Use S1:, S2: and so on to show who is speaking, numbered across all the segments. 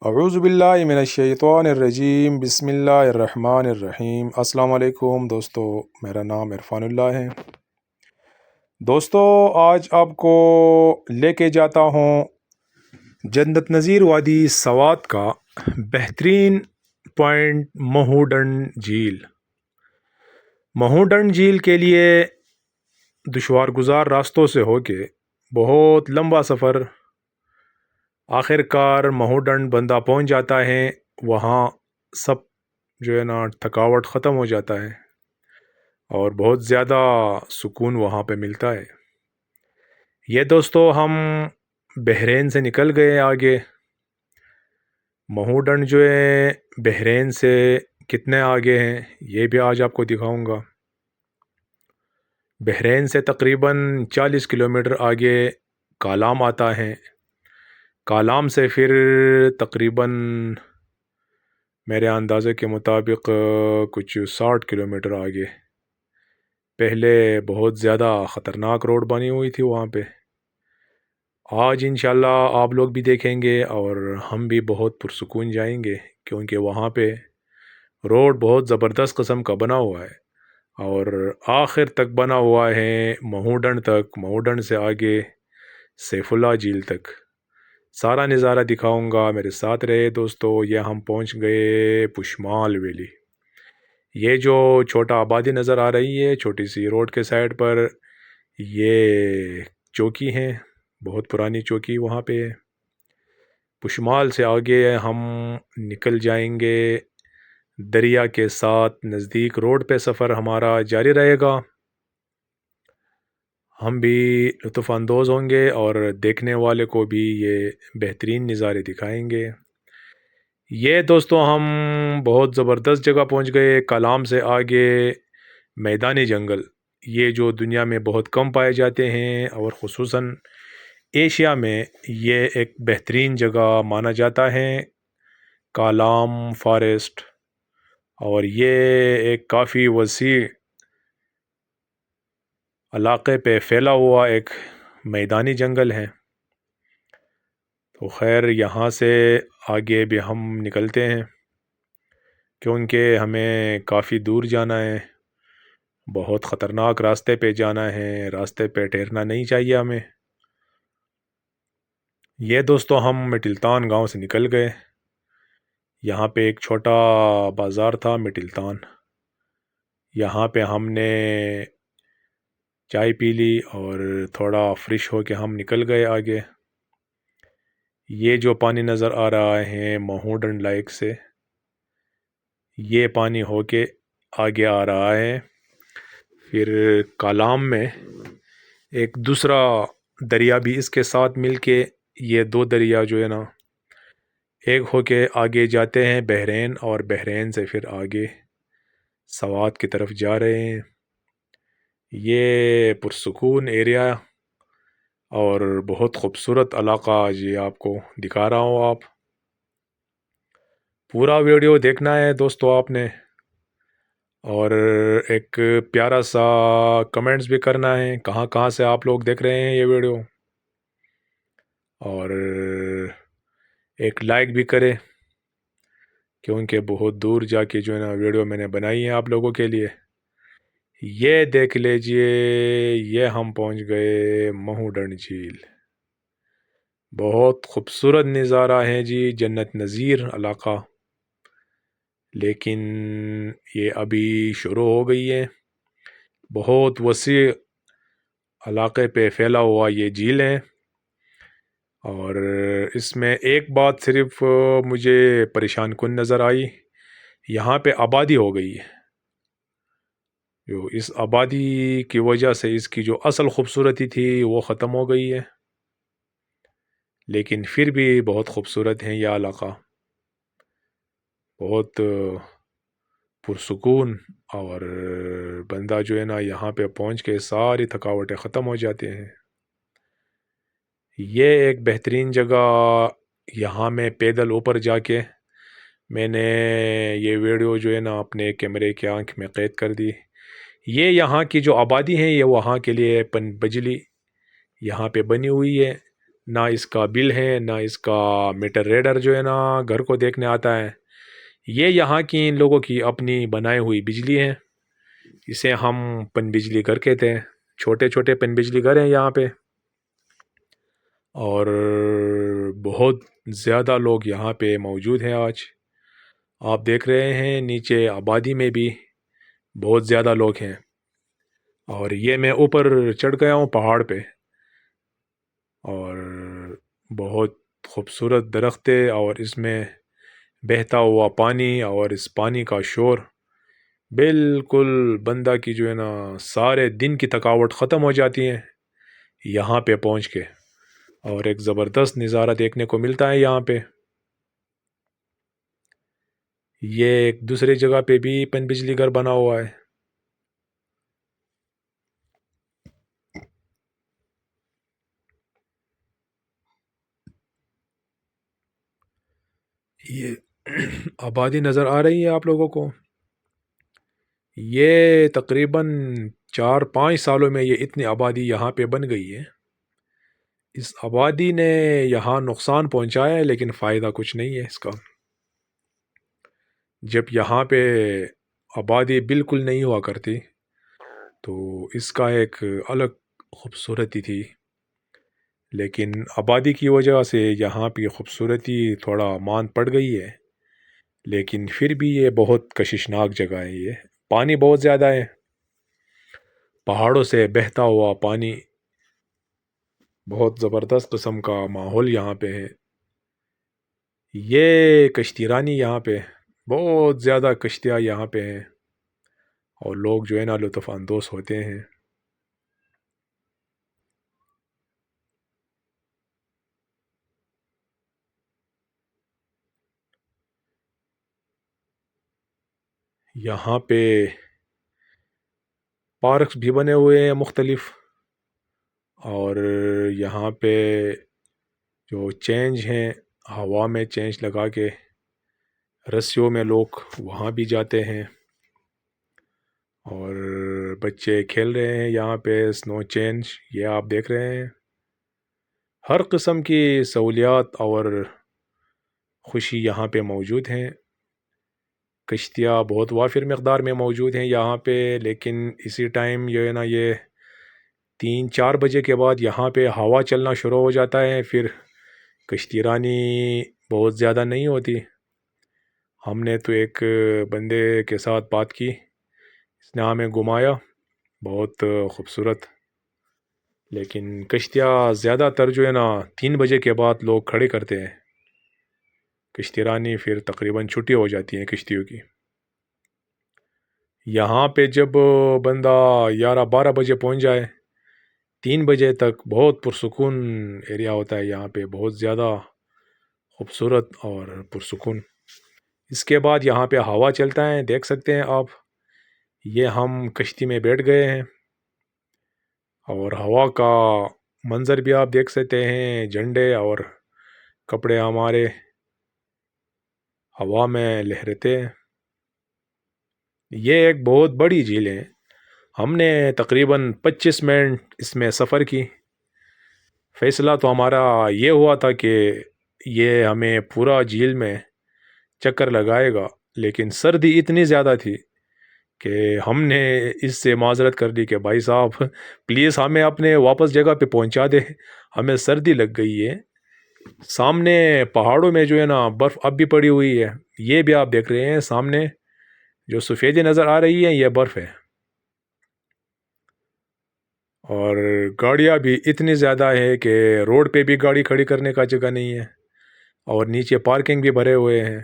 S1: اعوذ باللہ من الشیطان الرجیم، بسم اللہ الرحمن الرحیم۔ السلام علیکم دوستو، میرا نام عرفان اللہ ہے۔ دوستو، آج آپ کو لے کے جاتا ہوں جنت نظیر وادی سوات کا بہترین پوائنٹ مہوڈنڈ جھیل۔ مہوڈنڈ جھیل کے لیے دشوار گزار راستوں سے ہو کے بہت لمبا سفر، آخر کار مہوڈنڈ بندہ پہنچ جاتا ہے۔ وہاں سب جو ہے نا تھکاوٹ ختم ہو جاتا ہے اور بہت زیادہ سکون وہاں پہ ملتا ہے۔ یہ دوستو ہم بحرین سے نکل گئے آگے۔ مہوڈنڈ جو ہے بحرین سے کتنے آگے ہیں یہ بھی آج آپ کو دکھاؤں گا۔ بحرین سے تقریباً 40 کلومیٹر آگے کالام آتا ہے۔ کالام سے پھر تقریباً میرے اندازے کے مطابق کچھ 60 کلومیٹر آگے پہلے بہت زیادہ خطرناک روڈ بنی ہوئی تھی وہاں پہ۔ آج انشاءاللہ آپ لوگ بھی دیکھیں گے اور ہم بھی بہت پرسکون جائیں گے، کیونکہ وہاں پہ روڈ بہت زبردست قسم کا بنا ہوا ہے اور آخر تک بنا ہوا ہے مہوڈنڈ تک، مہوڈنڈ سے آگے سیف اللہ جھیل تک۔ سارا نظارہ دکھاؤں گا، میرے ساتھ رہے دوستو۔ یہ ہم پہنچ گئے پشمال ویلی۔ یہ جو چھوٹا آبادی نظر آ رہی ہے چھوٹی سی روڈ کے سائڈ پر، یہ چوکی ہیں، بہت پرانی چوکی وہاں پہ ہے۔ پشمال سے آگے ہم نکل جائیں گے دریا کے ساتھ، نزدیک روڈ پہ سفر ہمارا جاری رہے گا۔ ہم بھی لطف اندوز ہوں گے اور دیکھنے والے کو بھی یہ بہترین نظارے دکھائیں گے۔ یہ دوستو ہم بہت زبردست جگہ پہنچ گئے۔ کالام سے آگے میدانی جنگل، یہ جو دنیا میں بہت کم پائے جاتے ہیں اور خصوصاً ایشیا میں یہ ایک بہترین جگہ مانا جاتا ہے، کالام فارسٹ۔ اور یہ ایک کافی وسیع علاقے پہ پھیلا ہوا ایک میدانی جنگل ہے۔ تو خیر یہاں سے آگے بھی ہم نکلتے ہیں، کیونکہ ہمیں کافی دور جانا ہے، بہت خطرناک راستے پہ جانا ہے، راستے پہ ٹھہرنا نہیں چاہیے ہمیں۔ یہ دوستو ہم مٹلتان گاؤں سے نکل گئے۔ یہاں پہ ایک چھوٹا بازار تھا مٹلتان، یہاں پہ ہم نے چائے پی لی اور تھوڑا فریش ہو کے ہم نکل گئے آگے۔ یہ جو پانی نظر آ رہا ہے مہوڈنڈ لیک سے، یہ پانی ہو کے آگے آ رہا ہے۔ پھر کالام میں ایک دوسرا دریا بھی اس کے ساتھ مل کے، یہ دو دریا جو ہے نا ایک ہو کے آگے جاتے ہیں بحرین، اور بحرین سے پھر آگے سوات کی طرف جا رہے ہیں۔ یہ پرسکون ایریا اور بہت خوبصورت علاقہ جی آپ کو دکھا رہا ہوں۔ آپ پورا ویڈیو دیکھنا ہے دوستو آپ نے، اور ایک پیارا سا کمنٹس بھی کرنا ہے کہاں کہاں سے آپ لوگ دیکھ رہے ہیں یہ ویڈیو، اور ایک لائک بھی کرے، کیونکہ بہت دور جا کے جو ہے نا ویڈیو میں نے بنائی ہے آپ لوگوں کے لیے۔ یہ دیکھ لیجئے، یہ ہم پہنچ گئے مہوڈنڈ جھیل۔ بہت خوبصورت نظارہ ہے جی، جنت نظیر علاقہ، لیکن یہ ابھی شروع ہو گئی ہے۔ بہت وسیع علاقے پہ پھیلا ہوا یہ جھیل ہے، اور اس میں ایک بات صرف مجھے پریشان کن نظر آئی، یہاں پہ آبادی ہو گئی ہے، جو اس آبادی کی وجہ سے اس کی جو اصل خوبصورتی تھی وہ ختم ہو گئی ہے، لیکن پھر بھی بہت خوبصورت ہے یہ علاقہ، بہت پرسکون، اور بندہ جو ہے نا یہاں پہ پہنچ کے ساری تھکاوٹیں ختم ہو جاتے ہیں۔ یہ ایک بہترین جگہ، یہاں میں پیدل اوپر جا کے میں نے یہ ویڈیو جو ہے نا اپنے کیمرے کی آنکھ میں قید کر دی۔ یہ یہاں کی جو آبادی ہے، یہ وہاں کے لیے پن بجلی یہاں پہ بنی ہوئی ہے، نہ اس کا بل ہے، نہ اس کا میٹر ریڈر جو ہے نا گھر کو دیکھنے آتا ہے۔ یہ یہاں کی ان لوگوں کی اپنی بنائی ہوئی بجلی ہے، اسے ہم پن بجلی گھر کہتے ہیں۔ چھوٹے چھوٹے پن بجلی گھر ہیں یہاں پہ، اور بہت زیادہ لوگ یہاں پہ موجود ہیں آج۔ آپ دیکھ رہے ہیں نیچے آبادی میں بھی بہت زیادہ لوگ ہیں، اور یہ میں اوپر چڑھ گیا ہوں پہاڑ پہ، اور بہت خوبصورت درخت ہے، اور اس میں بہتا ہوا پانی اور اس پانی کا شور بالکل بندہ کی جو ہے نا سارے دن کی تھکاوٹ ختم ہو جاتی ہے یہاں پہ پہنچ کے، اور ایک زبردست نظارہ دیکھنے کو ملتا ہے یہاں پہ۔ یہ ایک دوسری جگہ پہ بھی پن بجلی گھر بنا ہوا ہے۔ یہ آبادی نظر آ رہی ہے آپ لوگوں کو؟ یہ تقریباً 4-5 سالوں میں یہ اتنی آبادی یہاں پہ بن گئی ہے۔ اس آبادی نے یہاں نقصان پہنچایا ہے، لیکن فائدہ کچھ نہیں ہے اس کا۔ جب یہاں پہ آبادی بالکل نہیں ہوا کرتی تو اس کا ایک الگ خوبصورتی تھی، لیکن آبادی کی وجہ سے یہاں پہ خوبصورتی تھوڑا مان پڑ گئی ہے، لیکن پھر بھی یہ بہت کششناک جگہ ہے۔ یہ پانی بہت زیادہ ہے، پہاڑوں سے بہتا ہوا پانی، بہت زبردست قسم کا ماحول یہاں پہ ہے۔ یہ کشتی رانی یہاں پہ بہت زیادہ کشتیاں یہاں پہ ہیں، اور لوگ جو ہے نا لطف اندوز ہوتے ہیں۔ یہاں پہ پارکس بھی بنے ہوئے ہیں مختلف، اور یہاں پہ جو چینج ہیں ہوا میں چینج لگا کے رسیوں میں لوگ وہاں بھی جاتے ہیں، اور بچے کھیل رہے ہیں یہاں پہ سنو چینج، یہ آپ دیکھ رہے ہیں۔ ہر قسم کی سہولیات اور خوشی یہاں پہ موجود ہیں۔ کشتیاں بہت وافر مقدار میں موجود ہیں یہاں پہ، لیکن اسی ٹائم جو ہے نا یہ 3-4 بجے کے بعد یہاں پہ ہوا چلنا شروع ہو جاتا ہے، پھر کشتی رانی بہت زیادہ نہیں ہوتی۔ ہم نے تو ایک بندے کے ساتھ بات کی، اس نے ہمیں گھمایا، بہت خوبصورت، لیکن کشتیاں زیادہ تر جو ہے نا 3 بجے کے بعد لوگ کھڑے کرتے ہیں کشتی رانی، پھر تقریباً چھٹی ہو جاتی ہیں کشتیوں کی۔ یہاں پہ جب بندہ 11-12 بجے پہنچ جائے، 3 بجے تک بہت پرسکون ایریا ہوتا ہے یہاں پہ، بہت زیادہ خوبصورت اور پرسکون۔ اس کے بعد یہاں پہ ہوا چلتا ہے، دیکھ سکتے ہیں آپ، یہ ہم کشتی میں بیٹھ گئے ہیں، اور ہوا کا منظر بھی آپ دیکھ سکتے ہیں، جھنڈے اور کپڑے ہمارے ہوا میں لہرتے ہیں۔ یہ ایک بہت بڑی جھیل ہے، ہم نے تقریباً 25 منٹ اس میں سفر کی۔ فیصلہ تو ہمارا یہ ہوا تھا کہ یہ ہمیں پورا جھیل میں چکر لگائے گا، لیکن سردی اتنی زیادہ تھی کہ ہم نے اس سے معذرت کر دی کہ بھائی صاحب پلیز ہمیں اپنے واپس جگہ پہ پہنچا دے، ہمیں سردی لگ گئی ہے۔ سامنے پہاڑوں میں جو ہے نا برف اب بھی پڑی ہوئی ہے، یہ بھی آپ دیکھ رہے ہیں سامنے جو سفیدی نظر آ رہی ہے، یہ برف ہے۔ اور گاڑیاں بھی اتنی زیادہ ہے کہ روڈ پہ بھی گاڑی کھڑی کرنے کا جگہ نہیں ہے، اور نیچے پارکنگ بھی بھرے ہوئے ہیں۔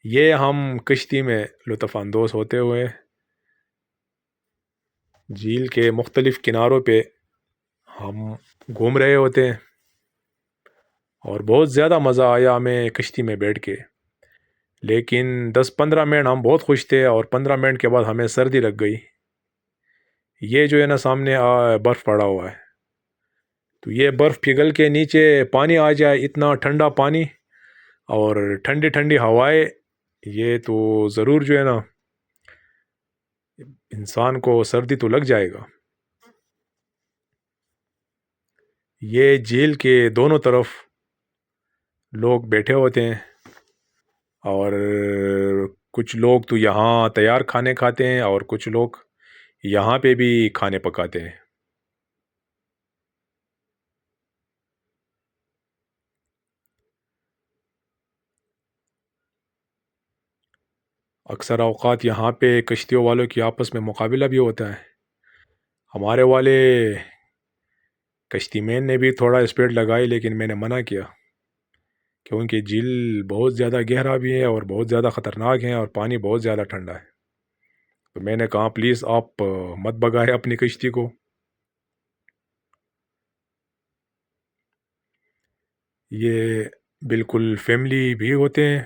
S1: یہ ہم کشتی میں لطف اندوز ہوتے ہوئے جھیل کے مختلف کناروں پہ ہم گھوم رہے ہوتے ہیں، اور بہت زیادہ مزہ آیا ہمیں کشتی میں بیٹھ کے، لیکن 10-15 منٹ ہم بہت خوش تھے، اور 15 منٹ کے بعد ہمیں سردی لگ گئی۔ یہ جو ہے نا سامنے برف پڑا ہوا ہے، تو یہ برف پگھل کے نیچے پانی آ جائے، اتنا ٹھنڈا پانی اور ٹھنڈی ٹھنڈی ہوائیں، یہ تو ضرور جو ہے نا انسان کو سردی تو لگ جائے گا۔ یہ جھیل کے دونوں طرف لوگ بیٹھے ہوتے ہیں، اور کچھ لوگ تو یہاں تیار کھانے کھاتے ہیں اور کچھ لوگ یہاں پہ بھی کھانے پکاتے ہیں۔ اکثر اوقات یہاں پہ کشتیوں والوں کی آپس میں مقابلہ بھی ہوتا ہے۔ ہمارے والے کشتی مین نے بھی تھوڑا اسپیڈ لگائی، لیکن میں نے منع کیا کیونکہ جھیل بہت زیادہ گہرا بھی ہے اور بہت زیادہ خطرناک ہے اور پانی بہت زیادہ ٹھنڈا ہے۔ تو میں نے کہا پلیز آپ مت بگائے اپنی کشتی کو۔ یہ بالکل فیملی بھی ہوتے ہیں،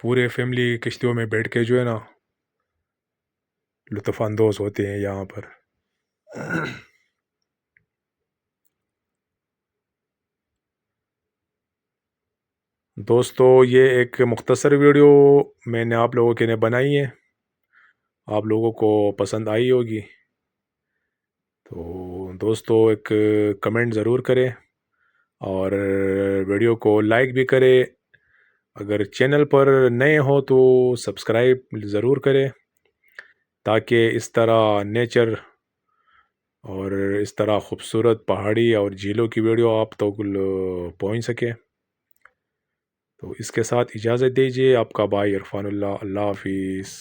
S1: پورے فیملی کشتیوں میں بیٹھ کے جو ہے نا لطف اندوز ہوتے ہیں یہاں پر۔ دوستو، یہ ایک مختصر ویڈیو میں نے آپ لوگوں کے لیے بنائی ہے، آپ لوگوں کو پسند آئی ہوگی۔ تو دوستو ایک کمنٹ ضرور کریں اور ویڈیو کو لائک بھی کرے۔ اگر چینل پر نئے ہو تو سبسکرائب ضرور کرے تاکہ اس طرح نیچر اور اس طرح خوبصورت پہاڑی اور جھیلوں کی ویڈیو آپ تک پہنچ سکے۔ تو اس کے ساتھ اجازت دیجیے، آپ کا بھائی عرفان اللہ، اللہ حافظ۔